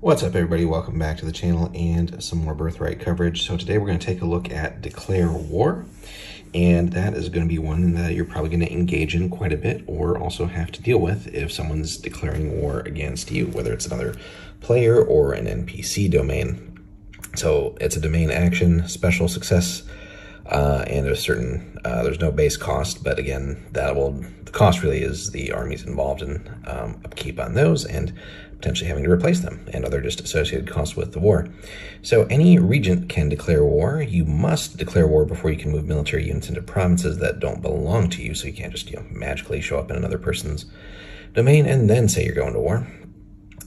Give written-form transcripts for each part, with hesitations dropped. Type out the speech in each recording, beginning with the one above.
What's up, everybody? Welcome back to the channel and some more Birthright coverage. So today we're going to take a look at Declare War, and that is going to be one that you're probably going to engage in quite a bit or also have to deal with if someone's declaring war against you, whether it's another player or an NPC domain. So it's a domain action, special success, and there's no base cost, but again, the cost really is the armies involved in upkeep on those and potentially having to replace them and other just associated costs with the war. So any regent can declare war. You must declare war before you can move military units into provinces that don't belong to you, so you can't just magically show up in another person's domain and then say you're going to war.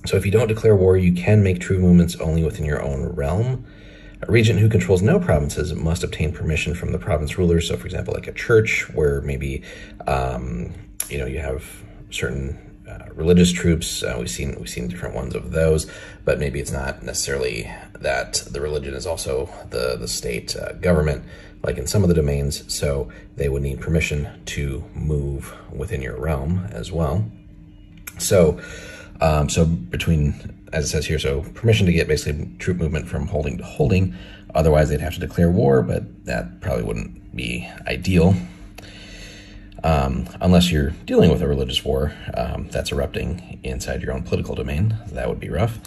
So if you don't declare war, you can make troop movements only within your own realm. A regent who controls no provinces must obtain permission from the province ruler. So, for example, like a church where maybe you have certain religious troops. We've seen different ones of those, but maybe it's not necessarily that the religion is also the state government, like in some of the domains. So they would need permission to move within your realm as well. So between, as it says here, so permission to get basically troop movement from holding to holding. Otherwise, they'd have to declare war, but that probably wouldn't be ideal. Unless you're dealing with a religious war that's erupting inside your own political domain. That would be rough.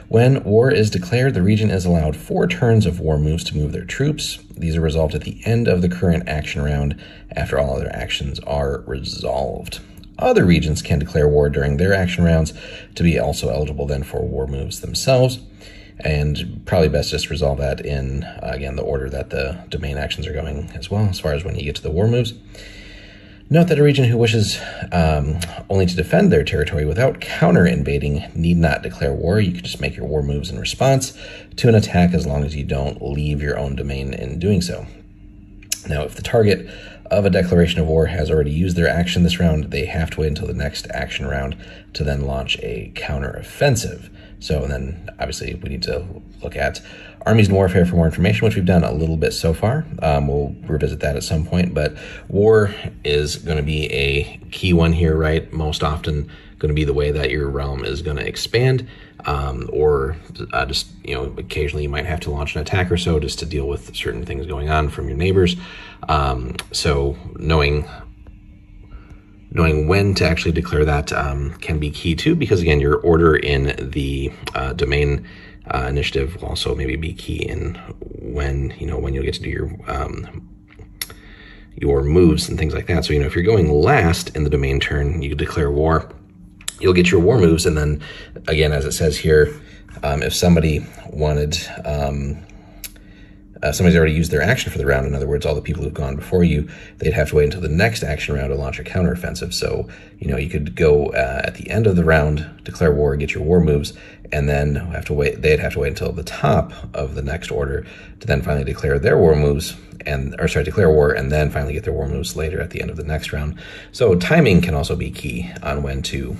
When war is declared, the regent is allowed 4 turns of war moves to move their troops. These are resolved at the end of the current action round after all other actions are resolved. Other regents can declare war during their action rounds to be also eligible then for war moves themselves. And probably best just resolve that in, again, the order that the domain actions are going as well, as far as when you get to the war moves. Note that a regent who wishes only to defend their territory without counter-invading need not declare war. You can just make your war moves in response to an attack as long as you don't leave your own domain in doing so. Now, if the target of a declaration of war has already used their action this round, they have to wait until the next action round to then launch a counter-offensive. So then, obviously, we need to look at armies and warfare for more information, which we've done a little bit so far. We'll revisit that at some point, but war is going to be a key one here, right? Most often going to be the way that your realm is going to expand, or just, occasionally you might have to launch an attack or so just to deal with certain things going on from your neighbors. So knowing when to actually declare that can be key too, because again, your order in the domain initiative will also maybe be key in when you'll get to do your moves and things like that. So if you're going last in the domain turn, you declare war. You'll get your war moves, and then again, as it says here, if somebody wanted. Somebody's already used their action for the round. In other words, all the people who've gone before you, they'd have to wait until the next action round to launch a counteroffensive. So, you could go at the end of the round, declare war, get your war moves, and then they'd have to wait until the top of the next order to then finally declare their war moves, declare war, and then finally get their war moves later at the end of the next round. So timing can also be key on when to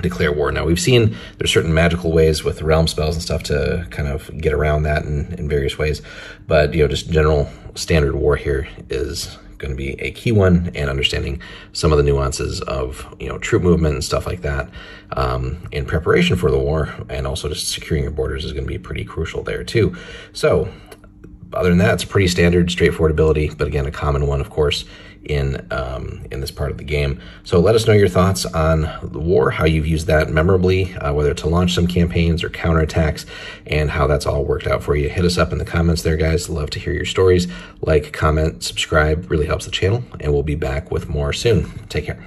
declare war. Now, we've seen there's certain magical ways with realm spells and stuff to kind of get around that in various ways, but just general standard war here is going to be a key one, and understanding some of the nuances of troop movement and stuff like that in preparation for the war, and also just securing your borders is going to be pretty crucial there too. So other than that, it's pretty standard, straightforward ability, but again, a common one, of course, in this part of the game. So let us know your thoughts on the war, how you've used that memorably, whether to launch some campaigns or counterattacks, and how that's all worked out for you. Hit us up in the comments there, guys. Love to hear your stories. Like, comment, subscribe, really helps the channel, and we'll be back with more soon. Take care.